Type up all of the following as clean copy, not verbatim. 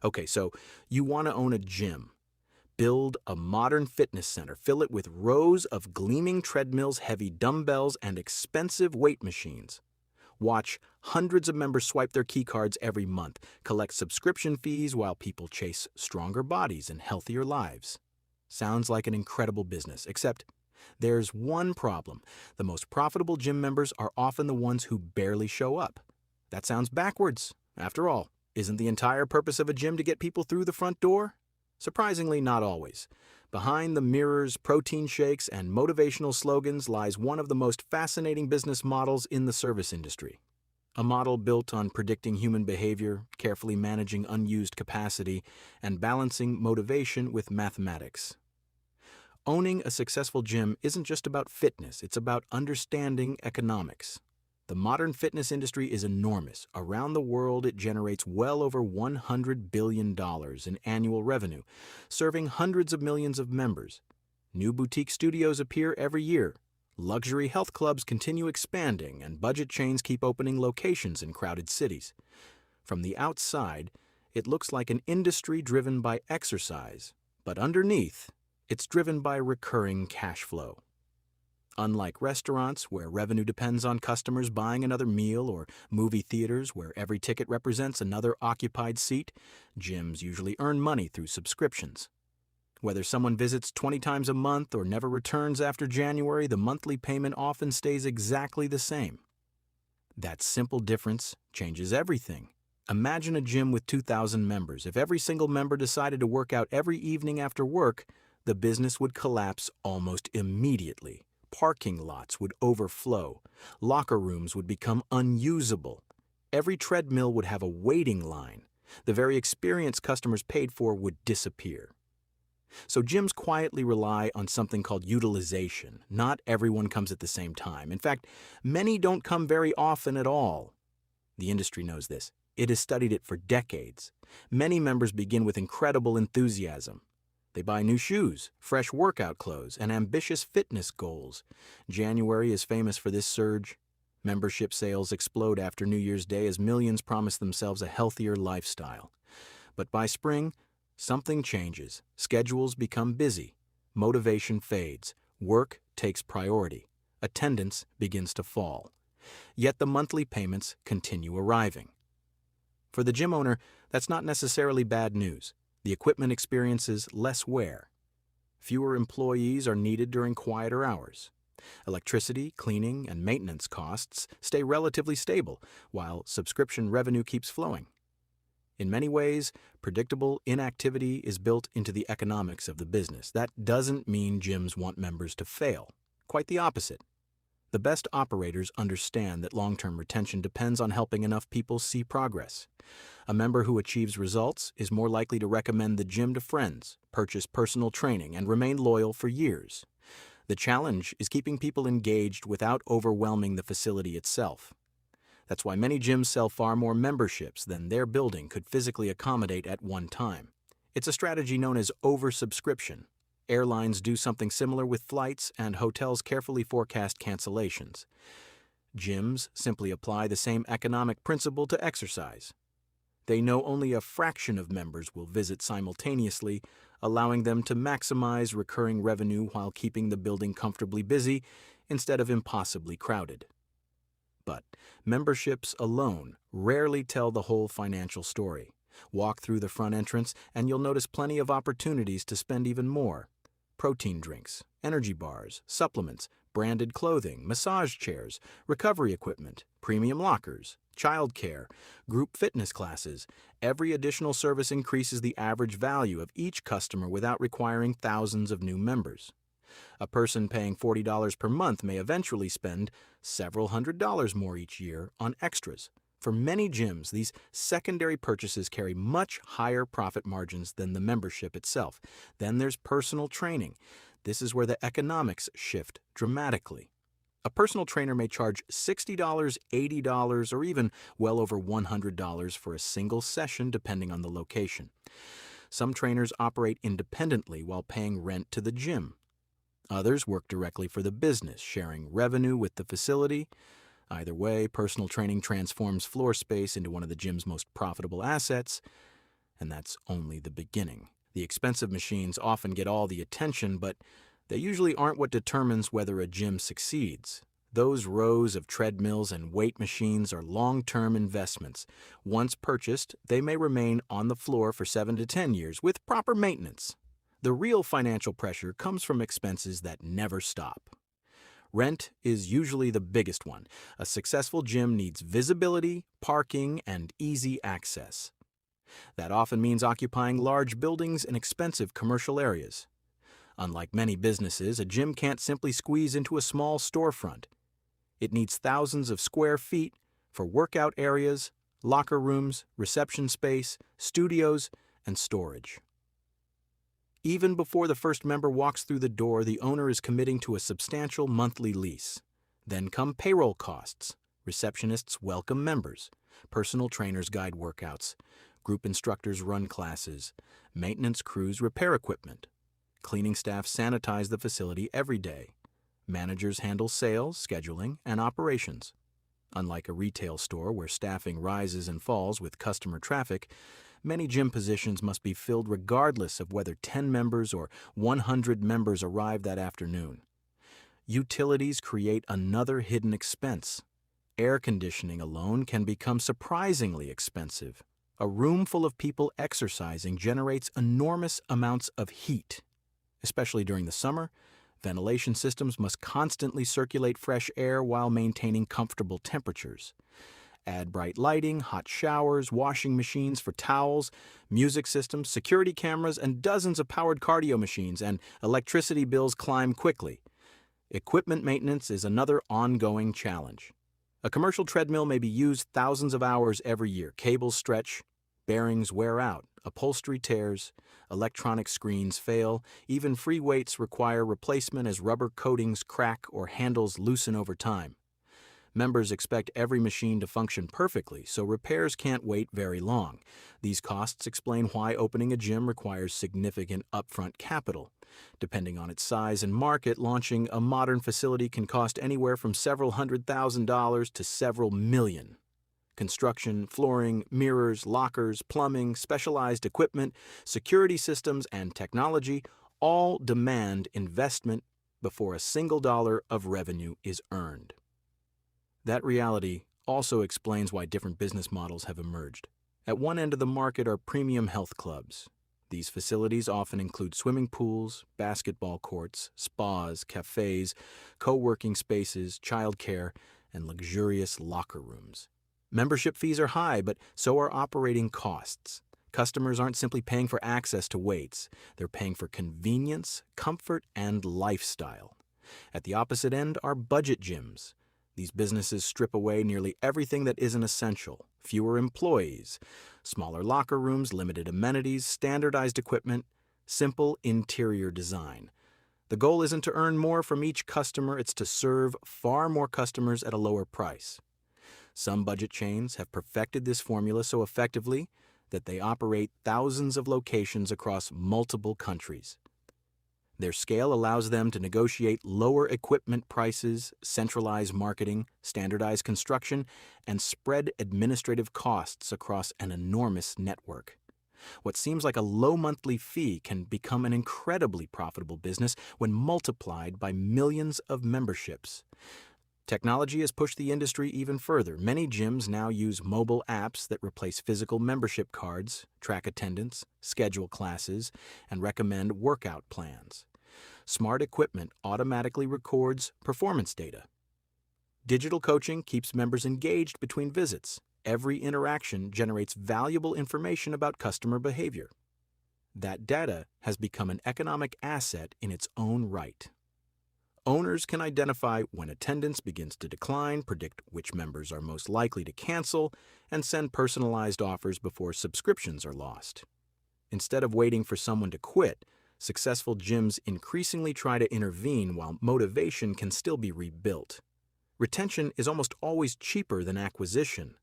Okay, so you want to own a gym. Build a modern fitness center. Fill it with rows of gleaming treadmills, heavy dumbbells, and expensive weight machines. Watch hundreds of members swipe their key cards every month, collect subscription fees while people chase stronger bodies and healthier lives. Sounds like an incredible business, except there's one problem. The most profitable gym members are often the ones who barely show up. That sounds backwards. After all, isn't the entire purpose of a gym to get people through the front door? Surprisingly, not always. Behind the mirrors, protein shakes, and motivational slogans lies one of the most fascinating business models in the service industry. A model built on predicting human behavior, carefully managing unused capacity, and balancing motivation with mathematics. Owning a successful gym isn't just about fitness, it's about understanding economics. The modern fitness industry is enormous. Around the world, it generates well over $100 billion in annual revenue, serving hundreds of millions of members. New boutique studios appear every year. Luxury health clubs continue expanding, and budget chains keep opening locations in crowded cities. From the outside, it looks like an industry driven by exercise, but underneath, it's driven by recurring cash flow. Unlike restaurants, where revenue depends on customers buying another meal, or movie theaters, where every ticket represents another occupied seat, gyms usually earn money through subscriptions. Whether someone visits 20 times a month or never returns after January, the monthly payment often stays exactly the same. That simple difference changes everything. Imagine a gym with 2,000 members. If every single member decided to work out every evening after work, the business would collapse almost immediately. Parking lots would overflow. Locker rooms would become unusable. Every treadmill would have a waiting line. The very experience customers paid for would disappear. So gyms quietly rely on something called utilization. Not everyone comes at the same time. In fact, many don't come very often at all. The industry knows this. It has studied it for decades. Many members begin with incredible enthusiasm. They buy new shoes, fresh workout clothes, and ambitious fitness goals. January is famous for this surge. Membership sales explode after New Year's Day as millions promise themselves a healthier lifestyle. But by spring, something changes. Schedules become busy. Motivation fades. Work takes priority. Attendance begins to fall. Yet the monthly payments continue arriving. For the gym owner, that's not necessarily bad news. The equipment experiences less wear. Fewer employees are needed during quieter hours. Electricity, cleaning, and maintenance costs stay relatively stable, while subscription revenue keeps flowing. In many ways, predictable inactivity is built into the economics of the business. That doesn't mean gyms want members to fail. Quite the opposite. The best operators understand that long-term retention depends on helping enough people see progress. A member who achieves results is more likely to recommend the gym to friends, purchase personal training, and remain loyal for years. The challenge is keeping people engaged without overwhelming the facility itself. That's why many gyms sell far more memberships than their building could physically accommodate at one time. It's a strategy known as oversubscription. Airlines do something similar with flights, and hotels carefully forecast cancellations. Gyms simply apply the same economic principle to exercise. They know only a fraction of members will visit simultaneously, allowing them to maximize recurring revenue while keeping the building comfortably busy instead of impossibly crowded. But memberships alone rarely tell the whole financial story. Walk through the front entrance and you'll notice plenty of opportunities to spend even more. Protein drinks, energy bars, supplements, branded clothing, massage chairs, recovery equipment, premium lockers, childcare, group fitness classes. Every additional service increases the average value of each customer without requiring thousands of new members. A person paying $40 per month may eventually spend several $100s more each year on extras. For many gyms, these secondary purchases carry much higher profit margins than the membership itself. Then there's personal training. This is where the economics shift dramatically. A personal trainer may charge $60, $80, or even well over $100 for a single session depending on the location. Some trainers operate independently while paying rent to the gym. Others work directly for the business, sharing revenue with the facility. Either way, personal training transforms floor space into one of the gym's most profitable assets. And that's only the beginning. The expensive machines often get all the attention, but they usually aren't what determines whether a gym succeeds. Those rows of treadmills and weight machines are long-term investments. Once purchased, they may remain on the floor for 7 to 10 years with proper maintenance. The real financial pressure comes from expenses that never stop. Rent is usually the biggest one. A successful gym needs visibility, parking, and easy access. That often means occupying large buildings in expensive commercial areas. Unlike many businesses, a gym can't simply squeeze into a small storefront. It needs thousands of square feet for workout areas, locker rooms, reception space, studios, and storage. Even before the first member walks through the door, the owner is committing to a substantial monthly lease. Then come payroll costs. Receptionists welcome members. Personal trainers guide workouts. Group instructors run classes. Maintenance crews repair equipment. Cleaning staff sanitize the facility every day. Managers handle sales, scheduling, and operations. Unlike a retail store where staffing rises and falls with customer traffic, many gym positions must be filled regardless of whether 10 members or 100 members arrive that afternoon. Utilities create another hidden expense. Air conditioning alone can become surprisingly expensive. A room full of people exercising generates enormous amounts of heat. Especially during the summer, ventilation systems must constantly circulate fresh air while maintaining comfortable temperatures. Add bright lighting, hot showers, washing machines for towels, music systems, security cameras, and dozens of powered cardio machines, and electricity bills climb quickly. Equipment maintenance is another ongoing challenge. A commercial treadmill may be used thousands of hours every year. Cables stretch, bearings wear out, upholstery tears, electronic screens fail, even free weights require replacement as rubber coatings crack or handles loosen over time. Members expect every machine to function perfectly, so repairs can't wait very long. These costs explain why opening a gym requires significant upfront capital. Depending on its size and market, launching a modern facility can cost anywhere from several $100,000 to several million. Construction, flooring, mirrors, lockers, plumbing, specialized equipment, security systems, and technology all demand investment before a single dollar of revenue is earned. That reality also explains why different business models have emerged. At one end of the market are premium health clubs. These facilities often include swimming pools, basketball courts, spas, cafes, co-working spaces, childcare, and luxurious locker rooms. Membership fees are high, but so are operating costs. Customers aren't simply paying for access to weights. They're paying for convenience, comfort, and lifestyle. At the opposite end are budget gyms. These businesses strip away nearly everything that isn't essential. Fewer employees, smaller locker rooms, limited amenities, standardized equipment, simple interior design. The goal isn't to earn more from each customer, it's to serve far more customers at a lower price. Some budget chains have perfected this formula so effectively that they operate thousands of locations across multiple countries. Their scale allows them to negotiate lower equipment prices, centralize marketing, standardize construction, and spread administrative costs across an enormous network. What seems like a low monthly fee can become an incredibly profitable business when multiplied by millions of memberships. Technology has pushed the industry even further. Many gyms now use mobile apps that replace physical membership cards, track attendance, schedule classes, and recommend workout plans. Smart equipment automatically records performance data. Digital coaching keeps members engaged between visits. Every interaction generates valuable information about customer behavior. That data has become an economic asset in its own right. Owners can identify when attendance begins to decline, predict which members are most likely to cancel, and send personalized offers before subscriptions are lost. Instead of waiting for someone to quit, successful gyms increasingly try to intervene while motivation can still be rebuilt. Retention is almost always cheaper than acquisition.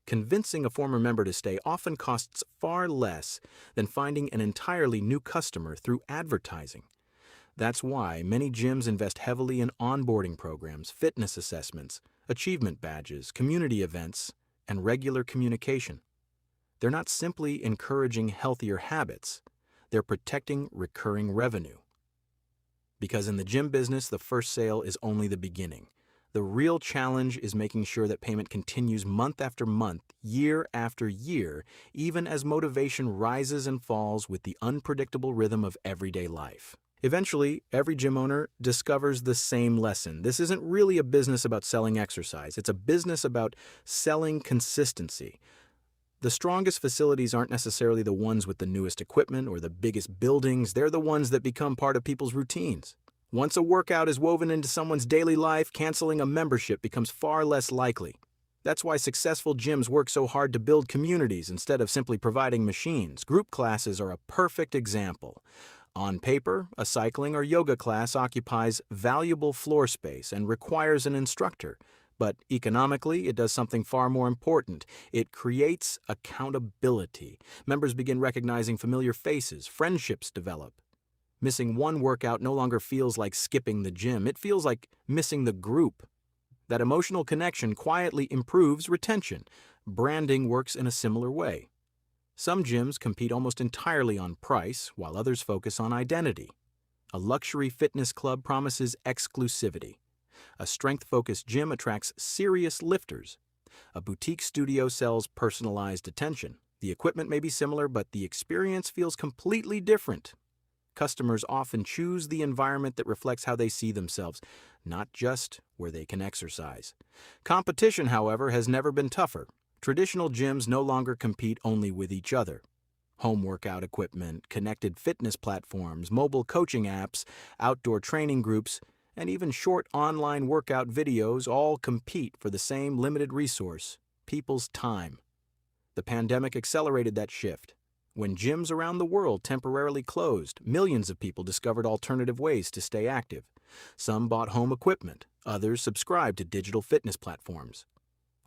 Convincing a former member to stay often costs far less than finding an entirely new customer through advertising. That's why many gyms invest heavily in onboarding programs, fitness assessments, achievement badges, community events, and regular communication. They're not simply encouraging healthier habits, they're protecting recurring revenue. Because in the gym business, the first sale is only the beginning. The real challenge is making sure that payment continues month after month, year after year, even as motivation rises and falls with the unpredictable rhythm of everyday life. Eventually, every gym owner discovers the same lesson. This isn't really a business about selling exercise. It's a business about selling consistency. The strongest facilities aren't necessarily the ones with the newest equipment or the biggest buildings. They're the ones that become part of people's routines. Once a workout is woven into someone's daily life, canceling a membership becomes far less likely. That's why successful gyms work so hard to build communities instead of simply providing machines. Group classes are a perfect example. On paper, a cycling or yoga class occupies valuable floor space and requires an instructor. But economically, it does something far more important. It creates accountability. Members begin recognizing familiar faces, friendships develop. Missing one workout no longer feels like skipping the gym. It feels like missing the group. That emotional connection quietly improves retention. Branding works in a similar way. Some gyms compete almost entirely on price, while others focus on identity. A luxury fitness club promises exclusivity. A strength-focused gym attracts serious lifters. A boutique studio sells personalized attention. The equipment may be similar, but the experience feels completely different. Customers often choose the environment that reflects how they see themselves, not just where they can exercise. Competition, however, has never been tougher. Traditional gyms no longer compete only with each other. Home workout equipment, connected fitness platforms, mobile coaching apps, outdoor training groups, and even short online workout videos all compete for the same limited resource, people's time. The pandemic accelerated that shift. When gyms around the world temporarily closed, millions of people discovered alternative ways to stay active. Some bought home equipment, others subscribed to digital fitness platforms.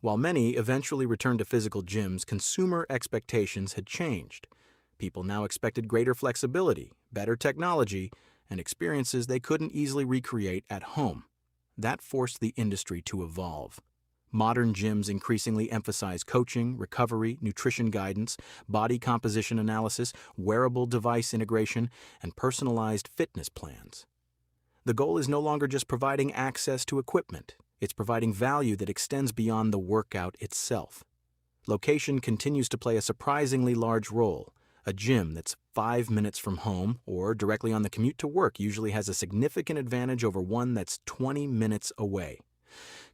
While many eventually returned to physical gyms, consumer expectations had changed. People now expected greater flexibility, better technology, and experiences they couldn't easily recreate at home. That forced the industry to evolve. Modern gyms increasingly emphasize coaching, recovery, nutrition guidance, body composition analysis, wearable device integration, and personalized fitness plans. The goal is no longer just providing access to equipment. It's providing value that extends beyond the workout itself. Location continues to play a surprisingly large role. A gym that's 5 minutes from home or directly on the commute to work usually has a significant advantage over one that's 20 minutes away.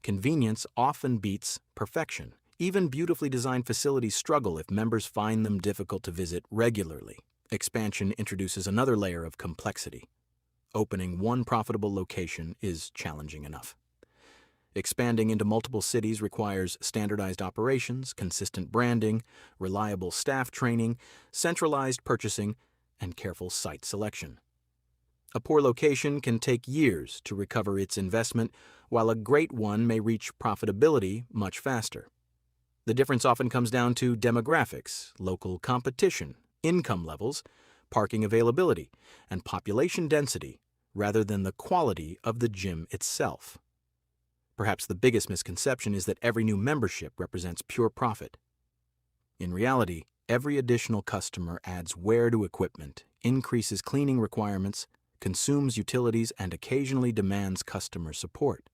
Convenience often beats perfection. Even beautifully designed facilities struggle if members find them difficult to visit regularly. Expansion introduces another layer of complexity. Opening one profitable location is challenging enough. Expanding into multiple cities requires standardized operations, consistent branding, reliable staff training, centralized purchasing, and careful site selection. A poor location can take years to recover its investment, while a great one may reach profitability much faster. The difference often comes down to demographics, local competition, income levels, parking availability, and population density, rather than the quality of the gym itself. Perhaps the biggest misconception is that every new membership represents pure profit. In reality, every additional customer adds wear to equipment, increases cleaning requirements, consumes utilities, and occasionally demands customer support.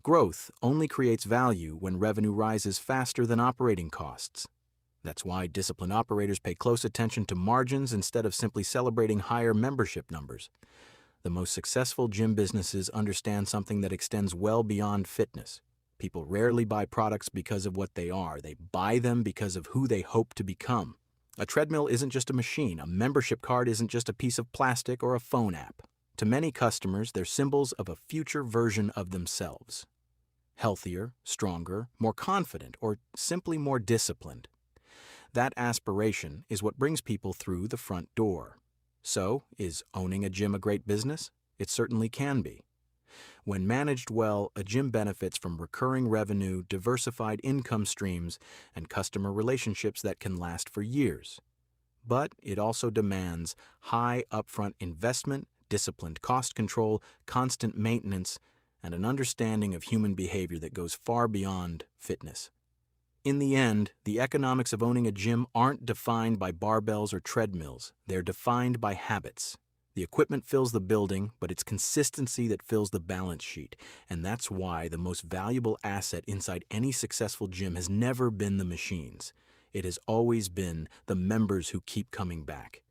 Growth only creates value when revenue rises faster than operating costs. That's why disciplined operators pay close attention to margins instead of simply celebrating higher membership numbers. The most successful gym businesses understand something that extends well beyond fitness. People rarely buy products because of what they are. They buy them because of who they hope to become. A treadmill isn't just a machine. A membership card isn't just a piece of plastic or a phone app. To many customers, they're symbols of a future version of themselves. Healthier, stronger, more confident, or simply more disciplined. That aspiration is what brings people through the front door. So, is owning a gym a great business? It certainly can be. When managed well, a gym benefits from recurring revenue, diversified income streams, and customer relationships that can last for years. But it also demands high upfront investment, disciplined cost control, constant maintenance, and an understanding of human behavior that goes far beyond fitness. In the end, the economics of owning a gym aren't defined by barbells or treadmills. They're defined by habits. The equipment fills the building, but it's consistency that fills the balance sheet. And that's why the most valuable asset inside any successful gym has never been the machines. It has always been the members who keep coming back.